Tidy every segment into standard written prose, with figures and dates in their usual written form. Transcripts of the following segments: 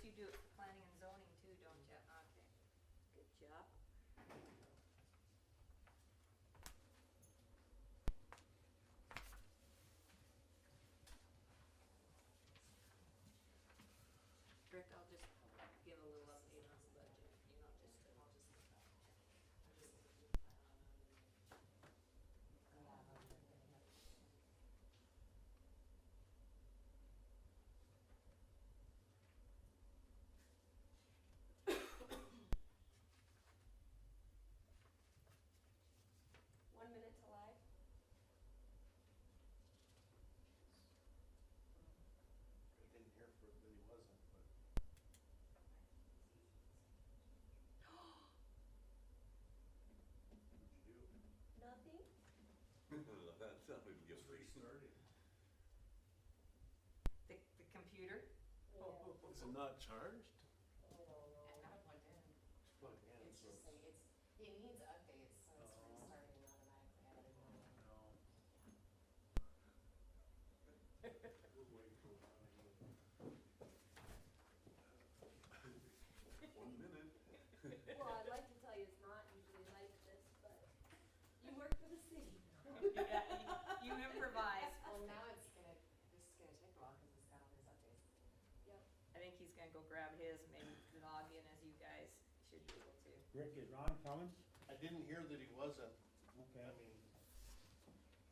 you do it for planning and zoning too, don't you? Okay, good job. Rick, I'll just give a little update on the budget, just to. Minute to live. I didn't hear for that he wasn't, but. What'd you do? Nothing. That's something to give Just me. restarted. The computer? Yeah. Is it not charged? I don't know. And not plugged in. It's plugged in, It's so just saying, it needs updates, so it's Oh. restarting automatically every morning. no. We'll wait for a while. 1 minute. Well, I'd like to tell you it's not usually like this, but you work for the city. Yeah, you improvise. Well, now this is gonna take a while because it's got all these updates. Yep. I think he's gonna go grab his, maybe log in as you guys should be able to. Rick, is Ron coming? I didn't hear that he wasn't. Okay. I mean,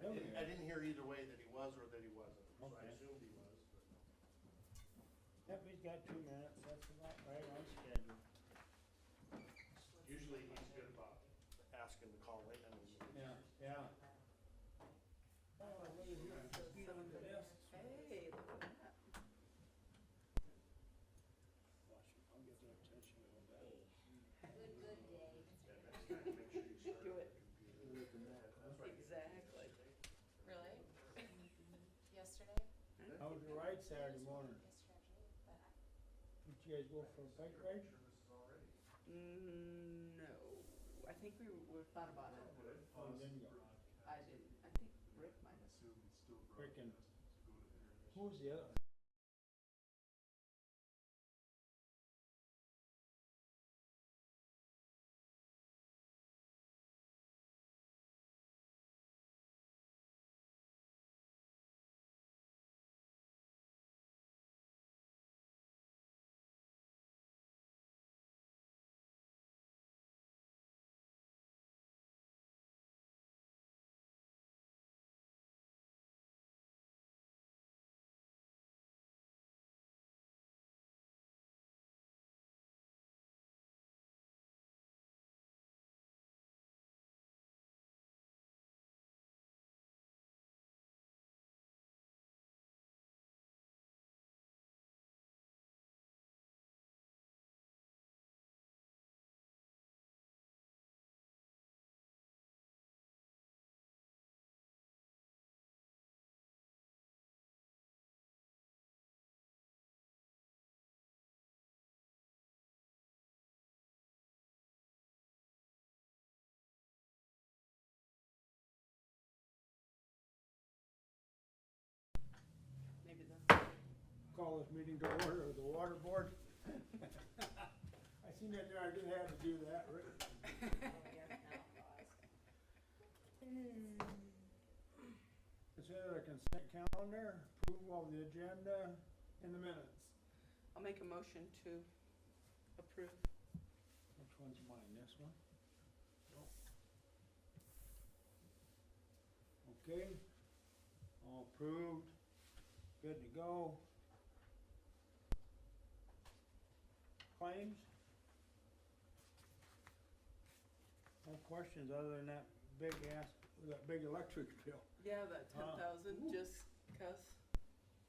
Okay. I didn't hear either way that he was or that he wasn't, so I Okay. assumed he was, but. Yep, he's got 2 minutes, that's about right on schedule. Usually he's good about asking to call in and. Yeah, yeah. Oh, what is that? Just beat on the desk. Hey, look at that. Watch it, I'll get their attention a little bit. Good day. Yeah, next time, make sure you start Do on it. the computer. That's right. Exactly. Really? Yesterday? How was your ride Saturday morning? Yesterday afternoon, but Did you guys go for a bike ride? Sure this is all ready. No, I think we thought about it. Oh, you didn't go. I didn't, I think Rick might have. Rick and, who was the other? Maybe the. Call this meeting to order of the water board. I seen that there, I did have to do that, Rick. Consider the consent calendar, approval of the agenda in the minutes. I'll make a motion to approve. Which one's mine, this one? Okay, all approved, good to go. Claims? No questions other than that big electric bill, Yeah, that Ah. 10,000, just 'cause,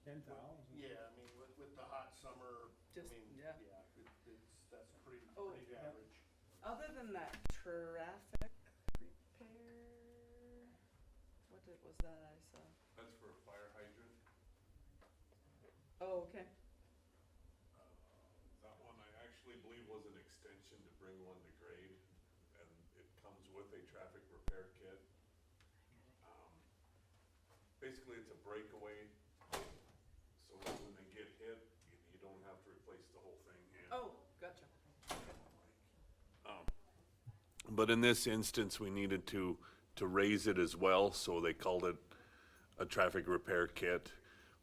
10,000. Yeah, I mean, with the hot summer, I Just- mean, yeah. that's pretty Oh, yeah. average. other than that traffic repair, was that I saw? That's for a fire hydrant. Oh, okay. That one I actually believe was an extension to bring one to grade, and it comes with a traffic repair kit. Basically, it's a breakaway, so that when they get hit, you don't have to replace the whole thing. But in this instance, we needed to raise it as well, so they called it a traffic repair kit,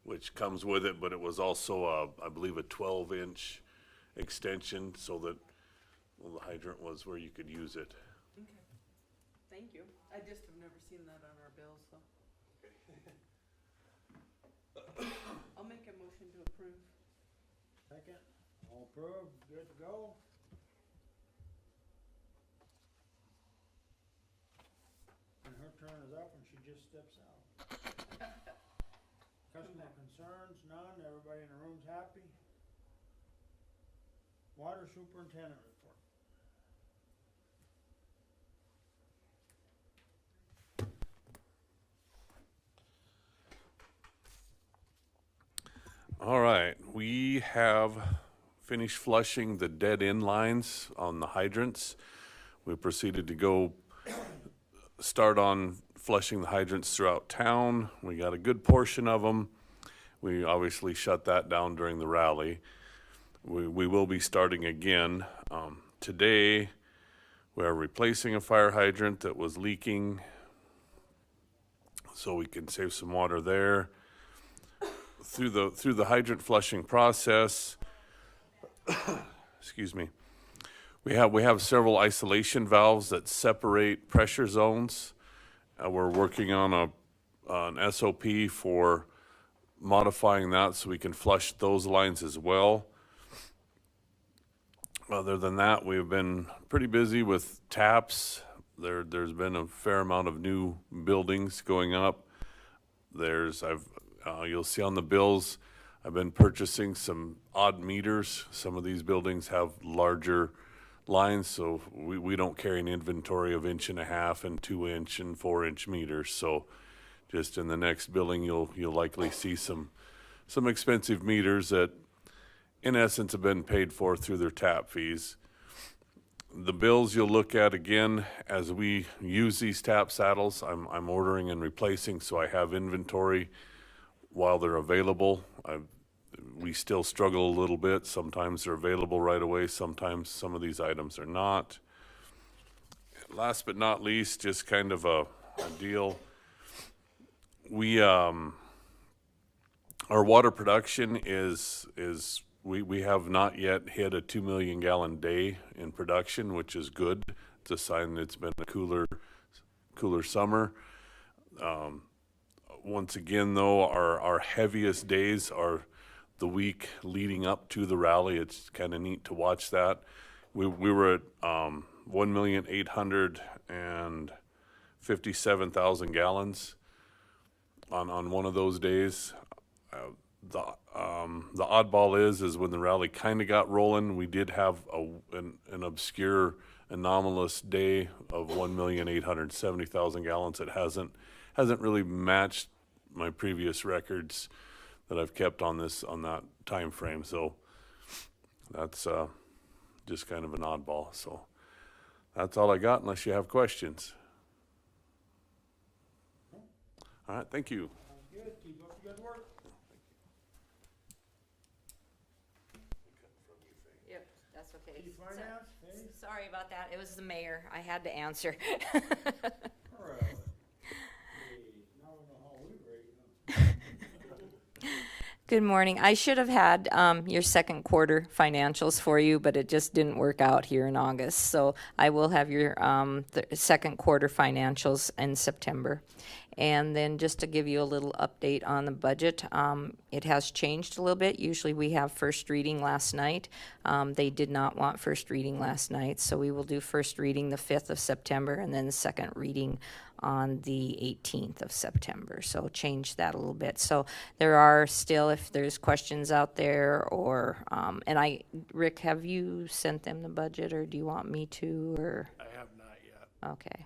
which comes with it, but it was also I believe a 12-inch extension, so that, well, the hydrant was where you could use it. Okay, thank you. I just have never seen that on our bills, so. I'll make a motion to approve. Second, all approved, good to go. And her turn is up and she just steps out. Customer concerns, none, everybody in the room's happy. Water superintendent report. All right, we have finished flushing the dead end lines on the hydrants. We proceeded to go start on flushing the hydrants throughout town. We got a good portion of them. We obviously shut that down during the rally. We will be starting again. Today, we are replacing a fire hydrant that was leaking, so we can save some water there. Through the hydrant flushing process, excuse me, we have several isolation valves that separate pressure zones. We're working on an SOP for modifying that so we can flush those lines as well. Other than that, we've been pretty busy with taps. There's been a fair amount of new buildings going up. You'll see on the bills, I've been purchasing some odd meters. Some of these buildings have larger lines, so we don't carry an inventory of 1.5 and 2-inch and 4-inch meters. So just in the next building, you'll likely see some expensive meters that in essence have been paid for through their tap fees. The bills you'll look at again as we use these tap saddles. I'm ordering and replacing, so I have inventory while they're available. We still struggle a little bit. Sometimes they're available right away. Sometimes some of these items are not. Last but not least, just kind of a deal. We our water production is we have not yet hit a 2 million gallon day in production, which is good. It's a sign that it's been a cooler summer. Once again, though, our heaviest days are the week leading up to the rally. It's kind of neat to watch that. We were at 1,857,000 gallons on one of those days. The oddball is when the rally kind of got rolling, we did have an obscure anomalous day of 1,870,000 gallons. It hasn't really matched my previous records that I've kept on that time frame. So that's just kind of an oddball. So that's all I got, unless you have questions. All right, thank you. Sounds good, keep up the good work. Yep, that's okay. Chief Finance, hey? Sorry about that. It was the mayor. I had to answer. Really? Hey, now we know how we rate, huh? Good morning. I should have had your second quarter financials for you, but it just didn't work out here in August. So I will have your second quarter financials in September. And then just to give you a little update on the budget, it has changed a little bit. Usually we have first reading last night. They did not want first reading last night, so we will do first reading the 5th of September and then second reading on the 18th of September. So change that a little bit. So there are still, if there's questions out there, or Rick, have you sent them the budget, or do you want me to, or? I have not yet. Okay.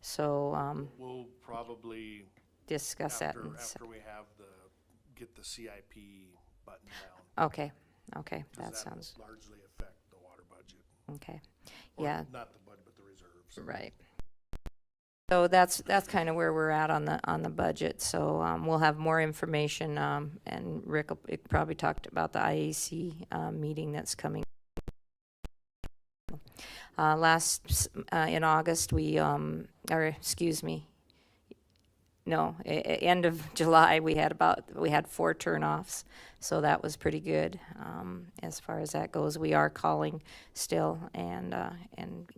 So We'll probably, discuss that. after we have get the CIP button down. Okay, okay, 'Cause that sounds, will largely affect the water budget. okay, Or yeah, not the budget, but the reserves. right. So that's kind of where we're at on the budget. So we'll have more information, and Rick will probably talked about the IAC meeting that's coming. In August, end of July, we had 4 turnoffs, so that was pretty good. As far as that goes, we are calling still and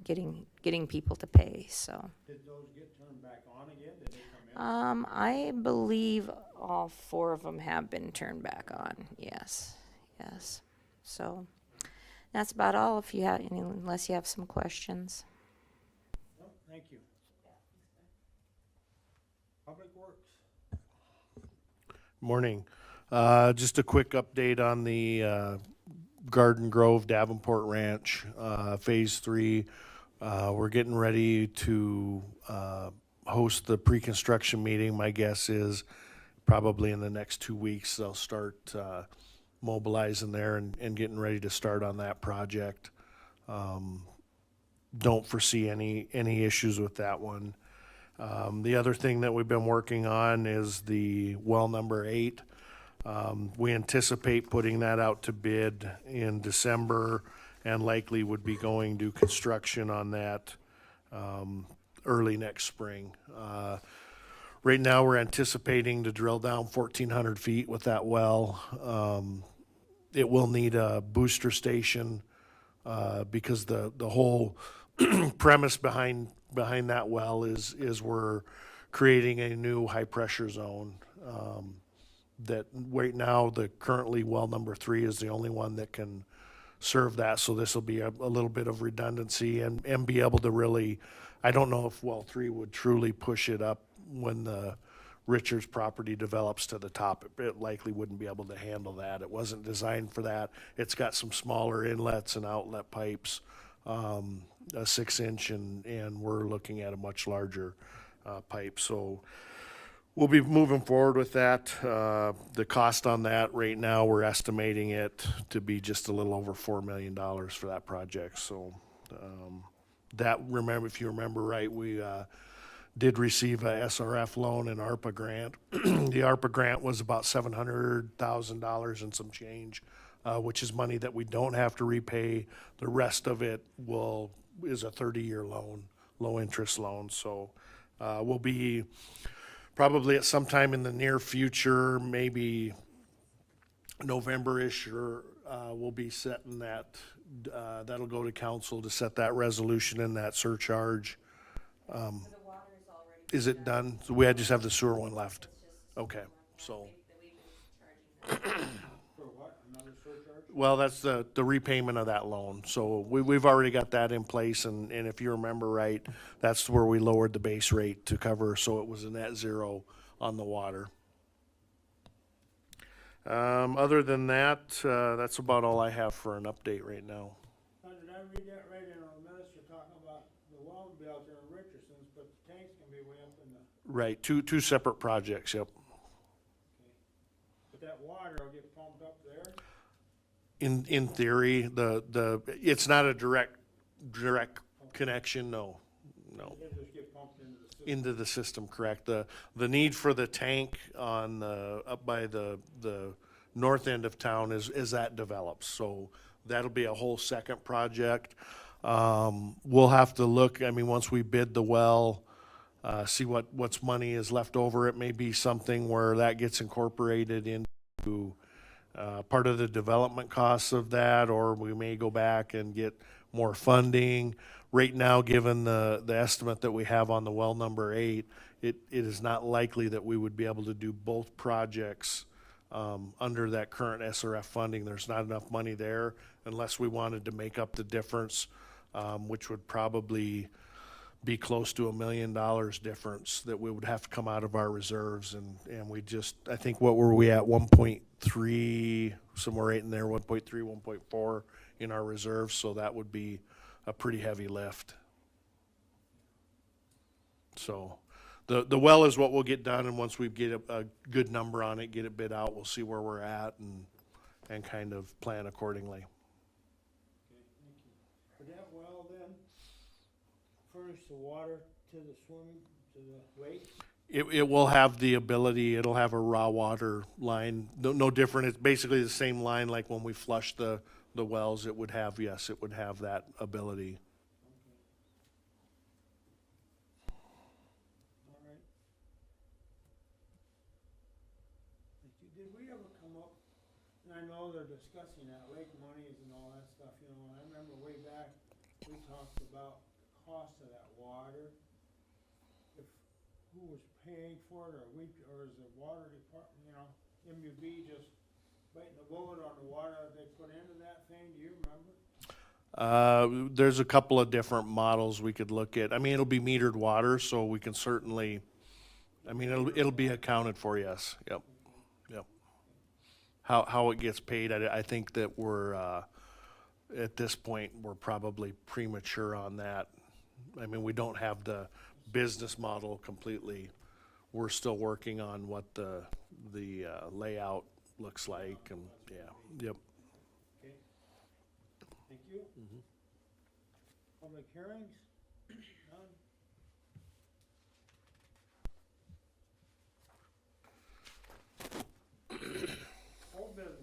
getting people to pay, so. Did those get turned back on again? Did they come in? I believe all 4 of them have been turned back on, yes. So, that's about all if you have any, unless you have some questions. No, thank you. Public Works. Morning. Just a quick update on the Garden Grove Davenport Ranch, Phase 3. We're getting ready to host the pre-construction meeting. My guess is probably in the next 2 weeks they'll start mobilizing there and getting ready to start on that project. Don't foresee any issues with that one. The other thing that we've been working on is the well number 8. We anticipate putting that out to bid in December and likely would be going to construction on that early next spring. Right now, we're anticipating to drill down 1,400 feet with that well. It will need a booster station because the whole premise behind that well is we're creating a new high pressure zone. That right now, currently well number 3 is the only one that can serve that. So this will be a little bit of redundancy and be able to really, I don't know if well 3 would truly push it up when the Richards property develops to the top. It likely wouldn't be able to handle that. It wasn't designed for that. It's got some smaller inlets and outlet pipes, a 6-inch, and we're looking at a much larger pipe. So we'll be moving forward with that. The cost on that right now, we're estimating it to be just a little over $4 million for that project. So if you remember right, we did receive a SRF loan and ARPA grant. The ARPA grant was about $700,000 and some change, which is money that we don't have to repay. The rest of it is a 30-year loan, low interest loan. So we'll be probably at some time in the near future, maybe November-ish, or we'll be setting that. That'll go to council to set that resolution and that surcharge. Is it done? So we just have the sewer one left. Okay, so. For what? Another surcharge? Well, that's the repayment of that loan. So we've already got that in place, and if you remember right, that's where we lowered the base rate to cover, so it was a net zero on the water. Other than that, that's about all I have for an update right now. Now, did I read that right in our minutes? You're talking about the well will be out there in Richardson's, but the tank's gonna be way up in the, Right, two separate projects, yep. but that water will get pumped up there? In theory, it's not a direct connection, no. It'll just get pumped into the system? Into the system, correct. The need for the tank on up by the north end of town is that develops. So that'll be a whole second project. We'll have to look, once we bid the well, see what's money is left over. It may be something where that gets incorporated into part of the development costs of that, or we may go back and get more funding. Right now, given the estimate that we have on the well number 8, it is not likely that we would be able to do both projects under that current SRF funding. There's not enough money there unless we wanted to make up the difference, which would probably be close to $1 million difference that we would have to come out of our reserves. And we just, I think, what were we at, 1.3, somewhere right in there, 1.3, 1.4 in our reserves. So that would be a pretty heavy lift. So the well is what we'll get done, and once we get a good number on it, get it bid out, we'll see where we're at and kind of plan accordingly. Okay, thank you. Would that well then furnish the water to the lake? It will have the ability, it'll have a raw water line, no different. It's basically the same line like when we flush the wells. It would have that ability. did we ever come up, and I know they're discussing that lake monies and all that stuff, you know, and I remember way back, we talked about the cost of that water. If, who was paying for it, or is the water department, you know, MUB just biting the bullet on the water that they put into that thing, do you remember? There's a couple of different models we could look at. I mean, it'll be metered water, so we can certainly, I mean, it'll be accounted for, yes, yep, yep. How it gets paid, I think that we're, at this point, we're probably premature on that. I mean, we don't have the business model completely. We're still working on what the layout looks like, and, yeah, yep. Okay. Thank you. Public hearings? None? Old business?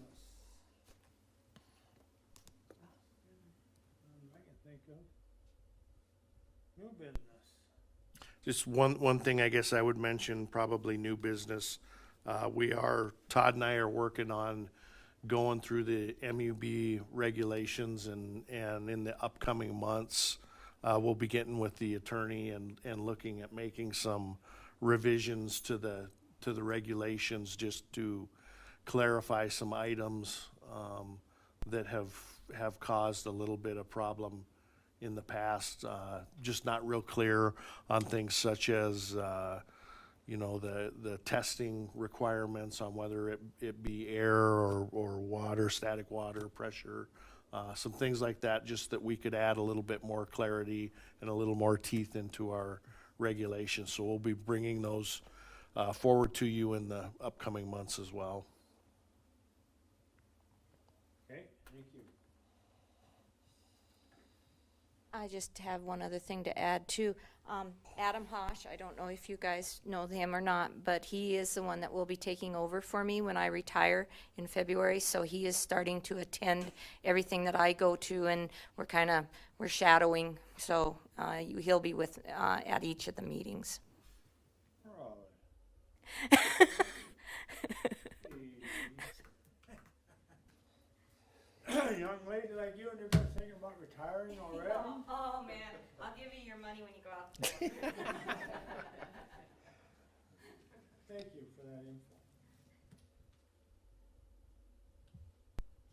None I can think of. New business? Just one thing I guess I would mention, probably new business. Todd and I are working on going through the MUB regulations, and in the upcoming months, we'll be getting with the attorney and looking at making some revisions to the regulations, just to clarify some items that have caused a little bit of problem in the past. Just not real clear on things such as the testing requirements on whether it be air or water, static water, pressure, some things like that, just that we could add a little bit more clarity and a little more teeth into our regulations. So we'll be bringing those forward to you in the upcoming months as well. Okay, thank you. I just have one other thing to add too. Adam Hosh, I don't know if you guys know him or not, but he is the one that will be taking over for me when I retire in February. So he is starting to attend everything that I go to, and we're shadowing. So he'll be with at each of the meetings. Raleigh. Young lady like you, and you're just thinking about retiring already? Oh man, I'll give you your money when you go out. Thank you for that info.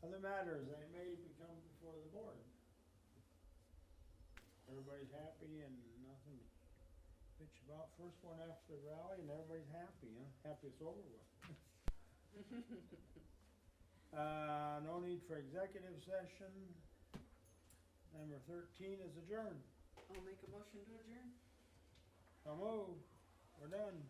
Other matters that may become before the board. Everybody's happy and nothing to bitch about. First one after the rally, and everybody's happy, huh? Happy it's over with. No need for executive session. Number 13 is adjourned. I'll make a motion to adjourn. So move. We're done.